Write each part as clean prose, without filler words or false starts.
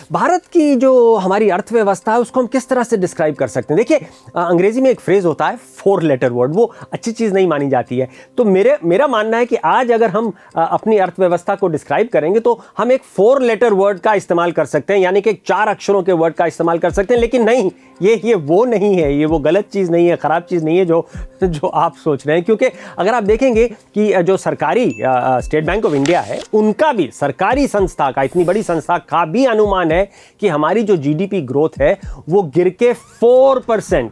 भारत की जो हमारी अर्थव्यवस्था है उसको हम किस तरह से डिस्क्राइब कर सकते हैं? देखिए, अंग्रेजी में एक फ्रेज होता है 4 लेटर वर्ड, वो अच्छी चीज़ नहीं मानी जाती है। तो मेरा मानना है कि आज अगर हम अपनी अर्थव्यवस्था को डिस्क्राइब करेंगे तो हम एक 4 लेटर वर्ड का इस्तेमाल कर सकते हैं, यानी कि 4 अक्षरों के वर्ड का इस्तेमाल कर सकते हैं। लेकिन नहीं, ये वो नहीं है, ये वो गलत चीज़ नहीं है, ख़राब चीज़ नहीं है जो आप सोच रहे हैं। क्योंकि अगर आप देखेंगे कि जो सरकारी स्टेट बैंक ऑफ इंडिया है, उनका भी, सरकारी संस्था का, इतनी बड़ी संस्था का भी अनुमान है कि हमारी जो जीडीपी ग्रोथ है वो गिर के 4%,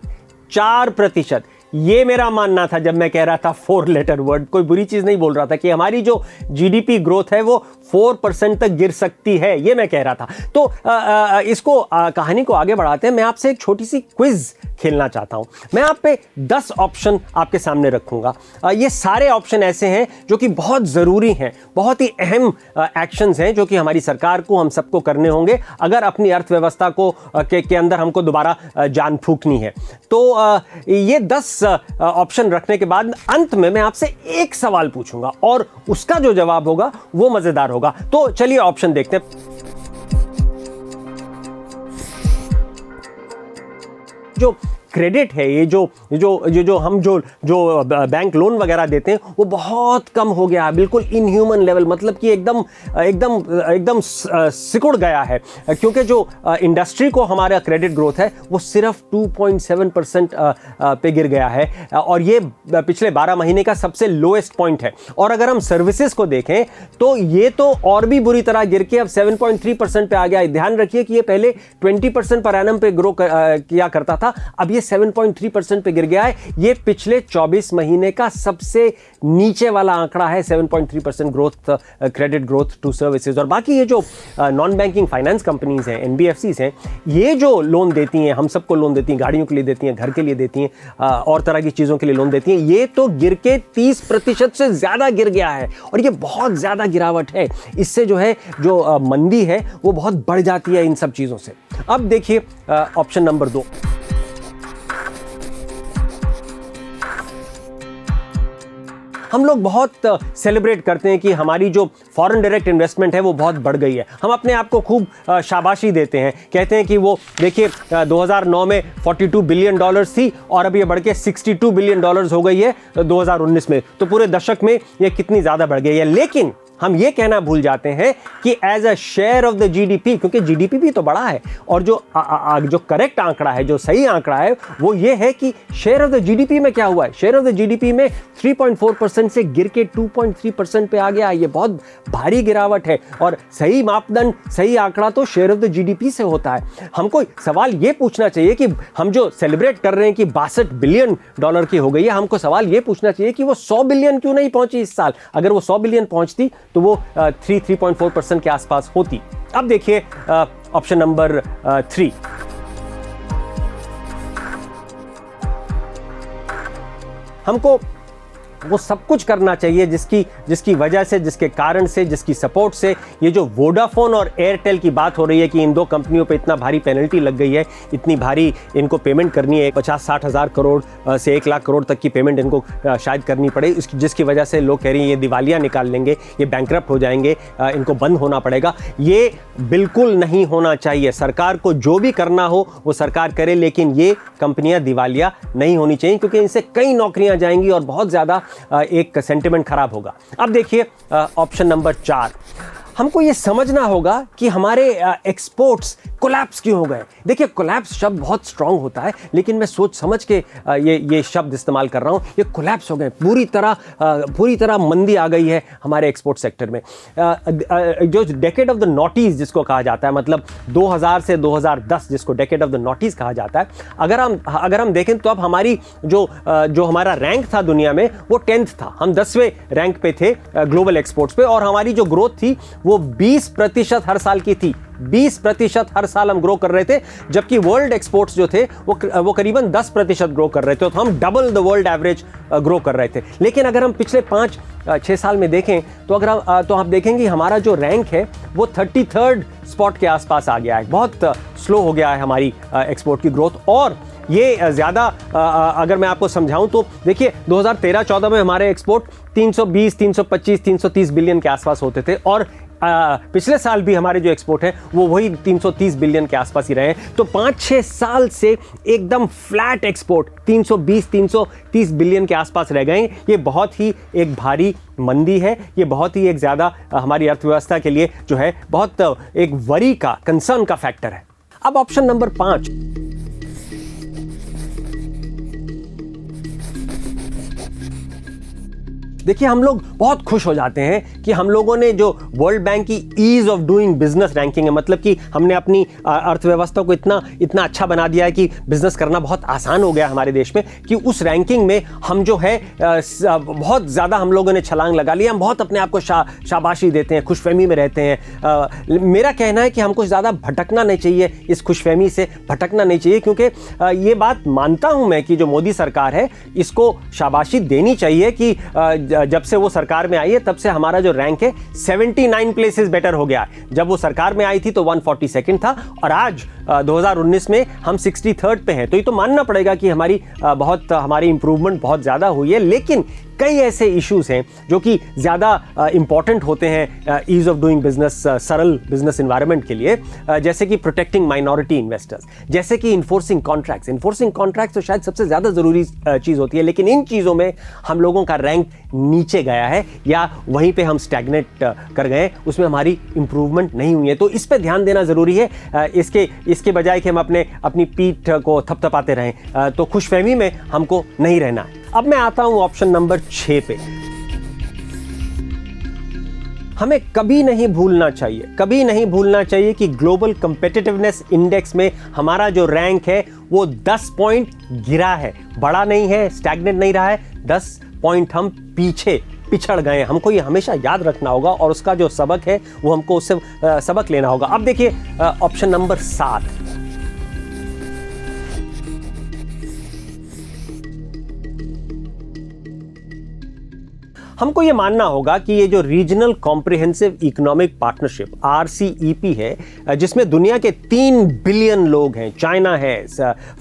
4%। ये मेरा मानना था जब मैं कह रहा था 4 लेटर वर्ड, कोई बुरी चीज़ नहीं बोल रहा था, कि हमारी जो जीडीपी ग्रोथ है वो 4% तक गिर सकती है, ये मैं कह रहा था। तो इसको कहानी को आगे बढ़ाते हैं। मैं आपसे एक छोटी सी क्विज खेलना चाहता हूं। मैं आप पे 10 ऑप्शन आपके सामने रखूंगा। ये सारे ऑप्शन ऐसे हैं जो कि बहुत ज़रूरी हैं, बहुत ही अहम एक्शंस हैं जो कि हमारी सरकार को, हम सबको करने होंगे अगर अपनी अर्थव्यवस्था को के अंदर हमको दोबारा जान फूंकनी है। तो ये 10 ऑप्शन रखने के बाद अंत में मैं आपसे एक सवाल पूछूंगा और उसका जो जवाब होगा वो मजेदार होगा। तो चलिए ऑप्शन देखते हैं। जो क्रेडिट है, ये जो हम बैंक लोन वगैरह देते हैं वो बहुत कम हो गया है, बिल्कुल इनह्यूमन लेवल, मतलब कि एकदम सिकुड़ गया है। क्योंकि जो इंडस्ट्री को हमारा क्रेडिट ग्रोथ है वो सिर्फ 2.7% पे गिर गया है, और ये पिछले 12 महीने का सबसे लोएस्ट पॉइंट है। और अगर हम सर्विसेज को देखें तो ये तो और भी बुरी तरह गिर के अब 7.3% पे आ गया है। ध्यान रखिए कि ये पहले 20% पर एनम पे ग्रो किया करता था, अब ये 7.3% पे गिर गया है। ये पिछले 24 महीने का सबसे नीचे वाला आंकड़ा है, 7.3% growth, credit growth to services. और बाकी ये जो नॉन बैंकिंग फाइनेंस कंपनीज हैं, एनबीएफसीज हैं, ये जो लोन देती हैं, हम सबको लोन देती हैं, गाड़ियों के लिए देती हैं, घर के लिए देती हैं, और तरह की चीज़ों के लिए लोन देती हैं, ये तो गिर के 30% से ज़्यादा गिर गया है। और ये बहुत ज़्यादा गिरावट है। इससे जो है, जो मंदी है वो बहुत बढ़ जाती है इन सब चीज़ों से। अब देखिए ऑप्शन नंबर 2। हम लोग बहुत सेलिब्रेट करते हैं कि हमारी जो फॉरेन डायरेक्ट इन्वेस्टमेंट है वो बहुत बढ़ गई है। हम अपने आप को खूब शाबाशी देते हैं, कहते हैं कि वो देखिए 2009 में $42 बिलियन थी और अब ये बढ़ के $62 बिलियन हो गई है 2019 में। तो पूरे दशक में ये कितनी ज़्यादा बढ़ गई है। लेकिन हम ये कहना भूल जाते हैं कि as a share of the GDP, क्योंकि जीडीपी भी तो बड़ा है, और जो करेक्ट आंकड़ा है, जो सही आंकड़ा है वो ये है कि शेयर ऑफ द जीडीपी में क्या हुआ है। शेयर ऑफ द जीडीपी में 3.4% से गिर के 2.3% पे आ गया। ये बहुत भारी गिरावट है, और सही मापदंड, सही आंकड़ा तो शेयर ऑफ द जीडीपी से होता है। हमको सवाल ये पूछना चाहिए कि हम जो सेलिब्रेट कर रहे हैं कि $62 बिलियन की हो गई है, हमको सवाल ये पूछना चाहिए कि वो 100 बिलियन क्यों नहीं पहुंची इस साल। अगर वो 100 बिलियन पहुंचती तो वो 3.4% के आसपास होती। अब देखिए ऑप्शन नंबर 3। हमको वो सब कुछ करना चाहिए जिसकी वजह से, जिसके कारण से, जिसकी सपोर्ट से ये जो वोडाफोन और एयरटेल की बात हो रही है कि इन दो कंपनियों पे इतना भारी पेनल्टी लग गई है, इतनी भारी इनको पेमेंट करनी है, 50-60 हज़ार करोड़ से 1 लाख करोड़ तक की पेमेंट इनको शायद करनी पड़े, जिसकी वजह से लोग कह रहे हैं ये दिवालिया निकाल लेंगे, ये बैंकरप्ट हो जाएंगे, इनको बंद होना पड़ेगा। ये बिल्कुल नहीं होना चाहिए। सरकार को जो भी करना हो वो सरकार करे, लेकिन ये कंपनियां दिवालिया नहीं होनी चाहिए, क्योंकि इनसे कई नौकरियां जाएंगी और बहुत ज़्यादा एक सेंटिमेंट खराब होगा। अब देखिए ऑप्शन नंबर 4। हमको ये समझना होगा कि हमारे एक्सपोर्ट्स कोलैप्स क्यों हो गए। देखिए, कोलैप्स शब्द बहुत स्ट्रांग होता है, लेकिन मैं सोच समझ के ये शब्द इस्तेमाल कर रहा हूँ। ये कोलैप्स हो गए, पूरी तरह मंदी आ गई है हमारे एक्सपोर्ट सेक्टर में। जो डेकेड ऑफ द नॉटीज जिसको कहा जाता है, मतलब 2000 से 2010 जिसको डेकेड ऑफ द नॉटीज कहा जाता है, अगर हम देखें तो अब हमारी जो हमारा रैंक था दुनिया में वो 10th था। हम 10वें रैंक पे थे ग्लोबल एक्सपोर्ट्स पे, और हमारी जो ग्रोथ थी वो 20% हर साल की थी। 20% हर साल हम ग्रो कर रहे थे, जबकि वर्ल्ड एक्सपोर्ट्स जो थे वो करीबन 10% ग्रो कर रहे थे। तो हम double the world average grow कर रहे थे। लेकिन अगर हम पिछले 5-6 साल में देखें तो आप देखेंगे हमारा जो रैंक है वो 33rd स्पॉट के आसपास आ गया है। बहुत स्लो हो गया है हमारी एक्सपोर्ट की ग्रोथ। और ये ज़्यादा अगर मैं आपको समझाऊं तो देखिए 2013-14 में हमारे एक्सपोर्ट 320, 325, 330 बिलियन के आसपास होते थे, और पिछले साल भी हमारे जो एक्सपोर्ट हैं वो वही 330 बिलियन के आसपास ही रहे हैं। तो 5-6 साल से एकदम फ्लैट एक्सपोर्ट 320-330 बिलियन के आसपास रह गए। ये बहुत ही एक भारी मंदी है, ये बहुत ही एक ज़्यादा हमारी अर्थव्यवस्था के लिए जो है बहुत एक वरी का, कंसर्न का फैक्टर है। अब ऑप्शन नंबर 5, देखिए हम लोग बहुत खुश हो जाते हैं कि हम लोगों ने जो वर्ल्ड बैंक की ease of doing business ranking है, मतलब कि हमने अपनी अर्थव्यवस्था को इतना अच्छा बना दिया है कि बिजनेस करना बहुत आसान हो गया हमारे देश में, कि उस रैंकिंग में हम जो है बहुत ज़्यादा हम लोगों ने छलांग लगा लिया। हम बहुत अपने आप को शाबाशी देते हैं, खुशफहमी में रहते हैं। मेरा कहना है कि हमको ज़्यादा भटकना नहीं चाहिए, इस खुशफहमी से भटकना नहीं चाहिए, क्योंकि ये बात मानता हूँ मैं कि जो मोदी सरकार है इसको शाबाशी देनी चाहिए कि जब से वो सरकार में आई है तब से हमारा जो रैंक है 79 प्लेसेस बेटर हो गया। जब वो सरकार में आई थी तो 142nd था और आज 2019 में हम 63rd पे हैं। तो ये तो मानना पड़ेगा कि हमारी इंप्रूवमेंट बहुत ज़्यादा हुई है। लेकिन कई ऐसे इश्यूज हैं जो कि ज़्यादा इंपॉर्टेंट होते हैं ईज ऑफ डूइंग बिजनेस, सरल बिजनेस इन्वायरमेंट के लिए, जैसे कि प्रोटेक्टिंग माइनॉरिटी इन्वेस्टर्स, जैसे कि इन्फोर्सिंग कॉन्ट्रैक्ट्स तो शायद सबसे ज़्यादा ज़रूरी चीज़ होती है। लेकिन इन चीज़ों में हम लोगों का रैंक नीचे गया है या वहीं पे हम स्टैग्नेट कर गए, उसमें हमारी इंप्रूवमेंट नहीं हुई है। तो इस पर ध्यान देना ज़रूरी है, इसके बजाय कि हम अपनी पीठ को थपथपाते रहें। तो खुशफहमी में हमको नहीं रहना है। अब मैं आता हूं ऑप्शन नंबर 6 पे। हमें कभी नहीं भूलना चाहिए कि ग्लोबल कम्पिटिटिवनेस इंडेक्स में हमारा जो रैंक है वो 10 पॉइंट गिरा है, बड़ा नहीं है, स्टैग्नेट नहीं रहा है, 10 पॉइंट हम पीछे पिछड़ गए। हमको ये हमेशा याद रखना होगा और उसका जो सबक है वो हमको उससे सबक लेना होगा। अब देखिए ऑप्शन नंबर 7, हमको ये मानना होगा कि ये जो regional comprehensive economic partnership RCEP है, जिसमें दुनिया के 3 बिलियन लोग हैं, चाइना है,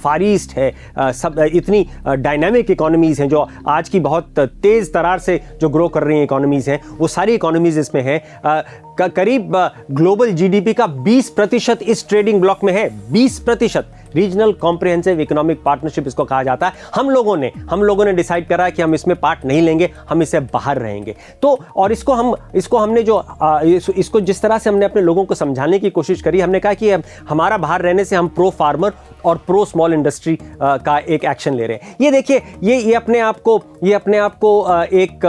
फार ईस्ट है, सब इतनी डायनामिक इकोनॉमीज हैं जो आज की बहुत तेज तरार से जो ग्रो कर रही हैं इकोनॉमीज हैं, वो सारी इकोनॉमीज इसमें हैं। करीब ग्लोबल GDP का 20% इस ट्रेडिंग ब्लॉक में है, 20%। रीजनल कॉम्प्रिहेंसिव इकोनॉमिक पार्टनरशिप इसको कहा जाता है। हम लोगों ने डिसाइड करा है कि हम इसमें पार्ट नहीं लेंगे, हम इससे बाहर रहेंगे। तो और इसको जिस तरह से हमने अपने लोगों को समझाने की कोशिश करी, हमने कहा कि हमारा बाहर रहने से हम प्रो फार्मर और प्रो स्मॉल इंडस्ट्री का एक एक्शन ले रहे हैं। ये देखिए, ये अपने आप को एक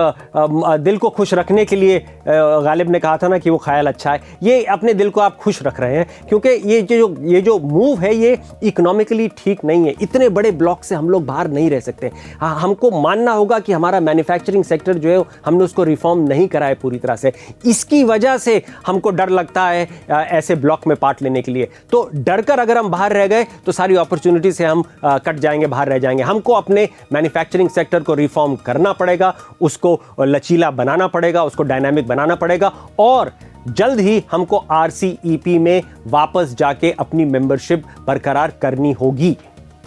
दिल को खुश रखने के लिए, गालिब ने कहा था ना कि वो ख्याल अच्छा है, ये अपने दिल को आप खुश रख रहे हैं, क्योंकि ये जो मूव है ये इकोनॉमिकली ठीक नहीं है। इतने बड़े ब्लॉक से हम लोग बाहर नहीं रह सकते। हमको मानना होगा कि हमारा मैन्युफैक्चरिंग सेक्टर जो है हमने उसको रिफॉर्म नहीं करा है पूरी तरह से। इसकी वजह से हमको डर लगता है ऐसे ब्लॉक में पार्ट लेने के लिए। तो डर कर अगर हम बाहर रह गए तो सारी अपॉर्चुनिटी से हम कट जाएंगे, बाहर रह जाएंगे। हमको अपने मैन्युफैक्चरिंग सेक्टर को रिफॉर्म करना पड़ेगा, उसको लचीला बनाना पड़ेगा, उसको डायनामिक बनाना पड़ेगा और जल्द ही हमको RCEP में वापस जाके अपनी मेंबरशिप बरकरार करनी होगी।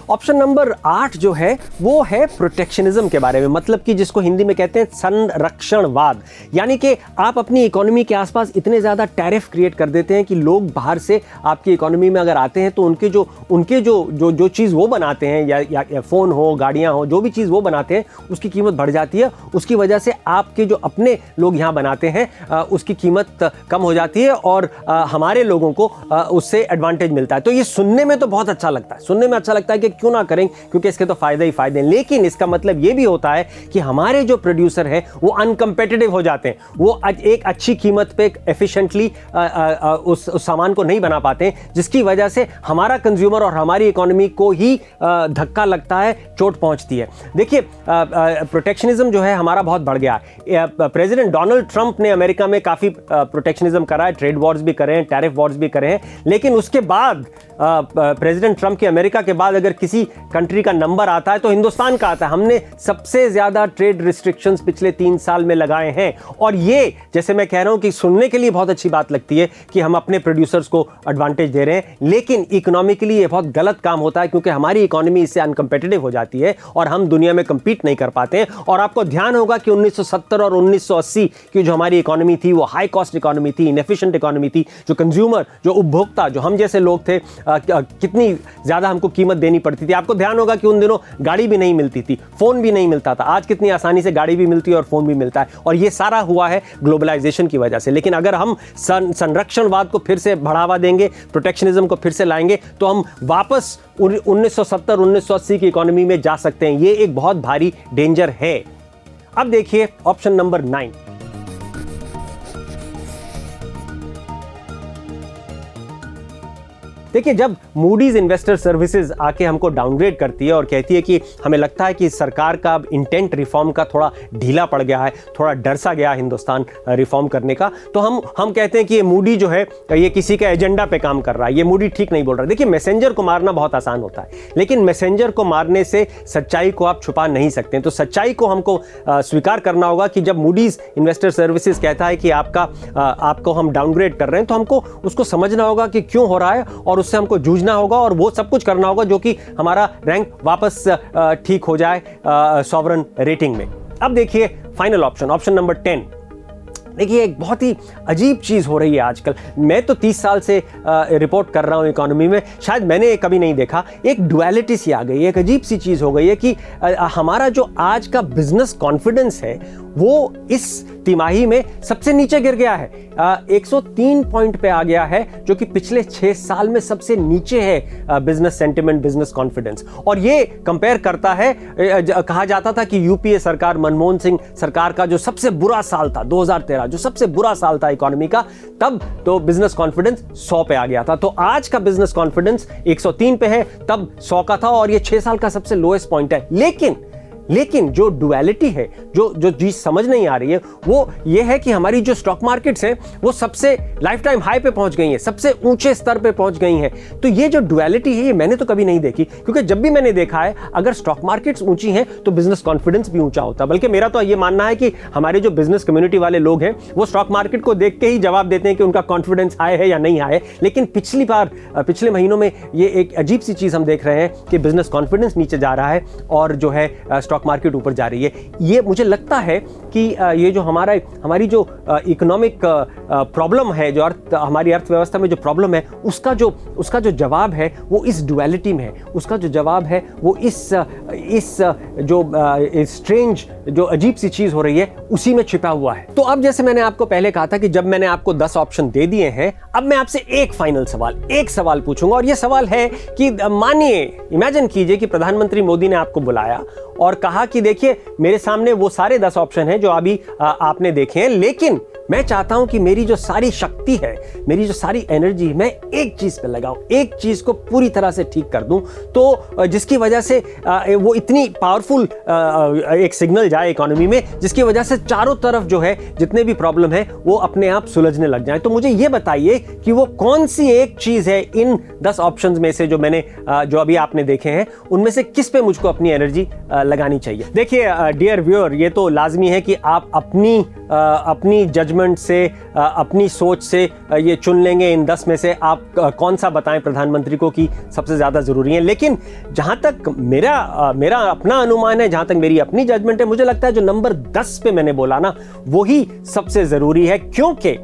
ऑप्शन नंबर 8 जो है वो है प्रोटेक्शनिज्म के बारे में, मतलब कि जिसको हिंदी में कहते हैं संरक्षणवाद। यानी कि आप अपनी इकोनॉमी के आसपास इतने ज़्यादा टैरिफ क्रिएट कर देते हैं कि लोग बाहर से आपकी इकोनॉमी में अगर आते हैं तो उनके जो चीज़ वो बनाते हैं, या फ़ोन हो, गाड़ियाँ हो, जो भी चीज़ वो बनाते हैं उसकी कीमत बढ़ जाती है। उसकी वजह से आपके जो अपने लोग यहाँ बनाते हैं उसकी कीमत कम हो जाती है और हमारे लोगों को उससे एडवांटेज मिलता है। तो ये सुनने में तो बहुत अच्छा लगता है कि क्यों ना करें, क्योंकि इसके तो फायदे ही फायदे हैं। लेकिन इसका मतलब ये भी होता है कि हमारे जो प्रोड्यूसर हैं वो अनकंपेटिटिव हो जाते हैं, वो एक अच्छी कीमत पे एफिशिएंटली उस सामान को नहीं बना पाते हैं, जिसकी वजह से हमारा कंज्यूमर और हमारी इकोनॉमी को ही धक्का लगता है, चोट पहुंचती है। देखिए प्रोटेक्शनिज्म जो है हमारा बहुत बढ़ गया है। प्रेसिडेंट डोनाल्ड ट्रंप ने अमेरिका में काफ़ी प्रोटेक्शनिज्म करा है, ट्रेड वॉर्स भी करे हैं, टैरिफ वॉर्स भी करे हैं, लेकिन उसके बाद प्रेसिडेंट ट्रंप के अमेरिका के बाद अगर किसी कंट्री का नंबर आता है तो हिंदुस्तान का आता है। हमने सबसे ज्यादा ट्रेड रिस्ट्रिक्शंस पिछले 3 साल में लगाए हैं। और ये जैसे मैं कह रहा हूं कि सुनने के लिए बहुत अच्छी बात लगती है कि हम अपने प्रोड्यूसर्स को एडवांटेज दे रहे हैं, लेकिन इकोनॉमिकली ये बहुत गलत काम होता है, क्योंकि हमारी इकोनॉमी इससे अनकंपेटिटिव हो जाती है और हम दुनिया में कंपीट नहीं कर पाते हैं। और आपको ध्यान होगा कि 1970 और 1980 की जो हमारी इकोनॉमी थी वो हाई कॉस्ट इकोनॉमी थी, इनएफिशिएंट इकोनॉमी थी। जो कंज्यूमर, जो उपभोक्ता, जो हम जैसे लोग थे, कितनी ज्यादा हमको कीमत देनी पड़ती थी। आपको ध्यान होगा कि उन दिनों गाड़ी भी नहीं मिलती थी, फोन भी नहीं मिलता था। आज कितनी आसानी से गाड़ी भी मिलती है और फोन भी मिलता है, और ये सारा हुआ है ग्लोबलाइजेशन की वजह से। लेकिन अगर हम संरक्षणवाद को फिर से बढ़ावा देंगे, प्रोटेक्शनिज्म को फिर से लाएंगे, तो हम वापस 1970-1980 की इकोनॉमी में जा सकते हैं। ये एक बहुत भारी डेंजर है। अब देखिए ऑप्शन नंबर 9। देखिए, जब मूडीज इन्वेस्टर सर्विसेज आके हमको डाउनग्रेड करती है और कहती है कि हमें लगता है कि सरकार का अब इंटेंट रिफॉर्म का थोड़ा ढीला पड़ गया है, थोड़ा डर सा गया हिंदुस्तान रिफॉर्म करने का, तो हम कहते हैं कि ये मूडी जो है ये किसी के एजेंडा पे काम कर रहा है, ये मूडी ठीक नहीं बोल रहा है। देखिए, मैसेंजर को मारना बहुत आसान होता है, लेकिन मैसेंजर को मारने से सच्चाई को आप छुपा नहीं सकते। तो सच्चाई को हमको स्वीकार करना होगा कि जब मूडीज इन्वेस्टर सर्विसेज कहता है कि आपको हम डाउनग्रेड कर रहे हैं, तो हमको उसको समझना होगा कि क्यों हो रहा है, और उससे हमको जूझना होगा और वो सब कुछ करना होगा जो कि हमारा रैंक वापस ठीक हो जाए सॉवरन रेटिंग में। अब देखिए फाइनल ऑप्शन नंबर 10। देखिए, एक बहुत ही अजीब चीज़ हो रही है आजकल। मैं तो 30 साल से रिपोर्ट कर रहा हूँ इकोनॉमी में, शायद मैंने कभी नहीं देखा। एक डुअलिटी सी आ गई है, एक अजीब सी चीज़ हो गई है कि हमारा जो आज का बिजनेस कॉन्फिडेंस है वो इस तिमाही में सबसे नीचे गिर गया है। 103 पॉइंट पे आ गया है, जो कि पिछले 6 साल में सबसे नीचे है बिजनेस सेंटिमेंट, बिजनेस कॉन्फिडेंस। और ये कंपेयर करता है, कहा जाता था कि यूपीए सरकार, मनमोहन सिंह सरकार का जो सबसे बुरा साल था 2013, जो सबसे बुरा साल था इकोनॉमी का, तब तो बिजनेस कॉन्फिडेंस 100 पे आ गया था। तो आज का बिजनेस कॉन्फिडेंस 103 पे है, तब 100 का था, और ये 6 साल का सबसे लोएस्ट पॉइंट है। लेकिन जो डुअलिटी है, जो चीज समझ नहीं आ रही है, वो ये है कि हमारी जो स्टॉक मार्केट्स हैं वो सबसे लाइफ टाइम हाई पे पहुंच गई हैं, सबसे ऊंचे स्तर पे पहुंच गई हैं। तो ये जो डुअलिटी है ये मैंने तो कभी नहीं देखी, क्योंकि जब भी मैंने देखा है, अगर स्टॉक मार्केट्स ऊंची हैं तो बिजनेस कॉन्फिडेंस भी ऊंचा होता है। बल्कि मेरा तो ये मानना है कि हमारे जो बिजनेस कम्युनिटी वाले लोग हैं वो स्टॉक मार्केट को देख के ही जवाब देते हैं कि उनका कॉन्फिडेंस हाई है या नहीं हाई है। लेकिन पिछले महीनों में ये एक अजीब सी चीज हम देख रहे हैं कि बिजनेस कॉन्फिडेंस नीचे जा रहा है और जो है स्टॉक मार्केट ऊपर जा रही है। ये मुझे लगता है कि ये जो हमारी जो इकोनॉमिक प्रॉब्लम है, जो हमारी अर्थव्यवस्था में जो प्रॉब्लम है, उसका जो जवाब है वो इस डुअलिटी में है। उसका जो जवाब है वो इस जो स्ट्रेंज, जो अजीब सी चीज हो रही है, उसी में छिपा हुआ है। तो अब जैसे मैंने आपको पहले कहा था कि जब मैंने आपको 10 ऑप्शन दे दिए हैं, अब मैं आपसे एक सवाल पूछूंगा, और ये सवाल है कि मानिए, इमेजिन कीजिए कि प्रधानमंत्री मोदी ने आपको बुलाया और कहा कि देखिए, मेरे सामने वो सारे 10 ऑप्शन हैं जो अभी आपने देखे हैं, लेकिन मैं चाहता हूं कि मेरी जो सारी शक्ति है, मेरी जो सारी एनर्जी, मैं एक चीज पे लगाऊं, एक चीज को पूरी तरह से ठीक कर दूं, तो जिसकी वजह से वो इतनी पावरफुल एक सिग्नल जाए इकोनॉमी में, जिसकी वजह से चारों तरफ जो है जितने भी प्रॉब्लम है वो अपने आप सुलझने लग जाए। तो मुझे ये बताइए कि वो कौन सी एक चीज है इन 10 ऑप्शंस में से जो अभी आपने देखे हैं, उनमें से किस पे मुझको अपनी एनर्जी लगानी चाहिए। देखिए डियर व्यूअर, ये तो लाजमी है कि आप अपनी जजमेंट से, अपनी सोच से ये चुन लेंगे इन 10 में से आप कौन सा बताएं प्रधानमंत्री को कि सबसे ज्यादा जरूरी है। लेकिन जहां तक मेरा अपना अनुमान है, जहां तक मेरी अपनी जजमेंट है, मुझे लगता है जो नंबर 10 पे मैंने बोला ना, वही सबसे जरूरी है। क्योंकि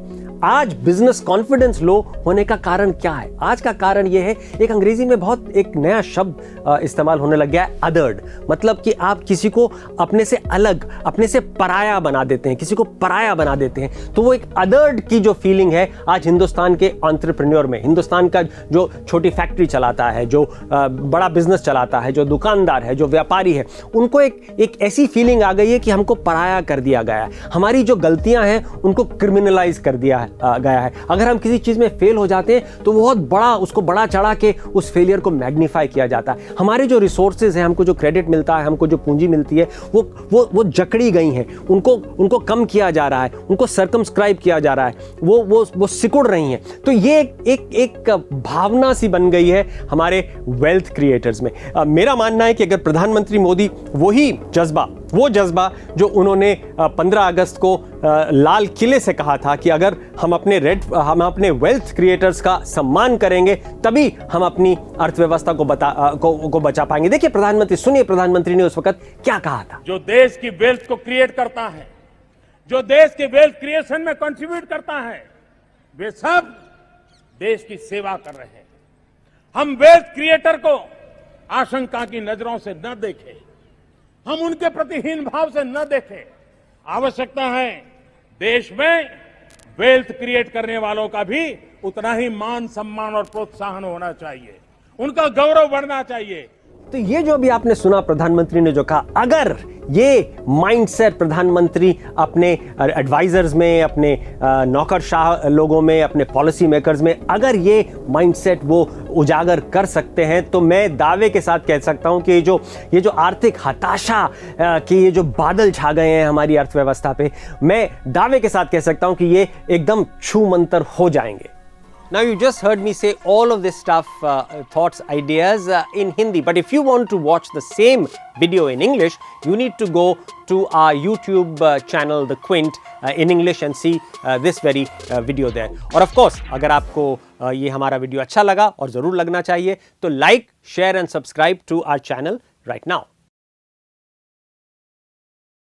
आज बिजनेस कॉन्फिडेंस लो होने का कारण क्या है? आज का कारण यह है, एक अंग्रेजी में बहुत एक नया शब्द इस्तेमाल होने लग गया है, अदर्ड। मतलब कि आप किसी को अपने से अलग, अपने से पराया बना देते हैं, किसी को पराया बना देते हैं। तो वो एक अदर्ड की जो फीलिंग है आज हिंदुस्तान के एंटरप्रेन्योर में, हिंदुस्तान का जो छोटी फैक्ट्री चलाता है, जो बड़ा बिजनेस चलाता है, जो दुकानदार है, जो व्यापारी है, उनको एक ऐसी फीलिंग आ गई है कि हमको पराया कर दिया गया है, हमारी जो गलतियां हैं उनको क्रिमिनलाइज कर दिया है। गया है। अगर हम किसी चीज़ में फेल हो जाते हैं तो बहुत बड़ा उसको बड़ा चढ़ा के उस फेलियर को मैग्नीफाई किया जाता है। हमारे जो रिसोर्सेज हैं, हमको जो क्रेडिट मिलता है, हमको जो पूंजी मिलती है, वो जकड़ी गई हैं, उनको कम किया जा रहा है, उनको सर्कमस्क्राइब किया जा रहा है, वो सिकुड़ रही हैं। तो ये एक भावना सी बन गई है हमारे वेल्थ क्रिएटर्स में। मेरा मानना है कि अगर प्रधानमंत्री मोदी वो जज्बा जो उन्होंने 15 अगस्त को लाल किले से कहा था कि अगर हम अपने वेल्थ क्रिएटर्स का सम्मान करेंगे तभी हम अपनी अर्थव्यवस्था को बचा पाएंगे। देखिए सुनिए प्रधानमंत्री ने उस वक्त क्या कहा था। जो देश की वेल्थ को क्रिएट करता है, जो देश के वेल्थ क्रिएशन में कंट्रीब्यूट करता है, वे सब देश की सेवा कर रहे हैं। हम वेल्थ क्रिएटर को आशंका की नजरों से न देखें, हम उनके प्रति हीन भाव से न देखें। आवश्यकता है देश में वेल्थ क्रिएट करने वालों का भी उतना ही मान सम्मान और प्रोत्साहन होना चाहिए, उनका गौरव बढ़ना चाहिए। तो ये जो अभी आपने सुना प्रधानमंत्री ने जो कहा, अगर ये माइंडसेट प्रधानमंत्री अपने एडवाइजर्स में, अपने नौकरशाह लोगों में, अपने पॉलिसी मेकर्स में अगर ये माइंडसेट वो उजागर कर सकते हैं तो मैं दावे के साथ कह सकता हूं कि ये जो आर्थिक हताशा के ये जो बादल छा गए हैं हमारी अर्थव्यवस्था पे, मैं दावे के साथ कह सकता हूं कि ये एकदम छूमंतर हो जाएंगे। Now you just heard me say all of this stuff, thoughts, ideas in Hindi. But if you want to watch the same video in English, you need to go to our YouTube channel, The Quint, in English and see this very video there. और of course, अगर आपको ये हमारा video अच्छा लगा और ज़रूर लगना चाहिए तो like, share and subscribe to our channel right now.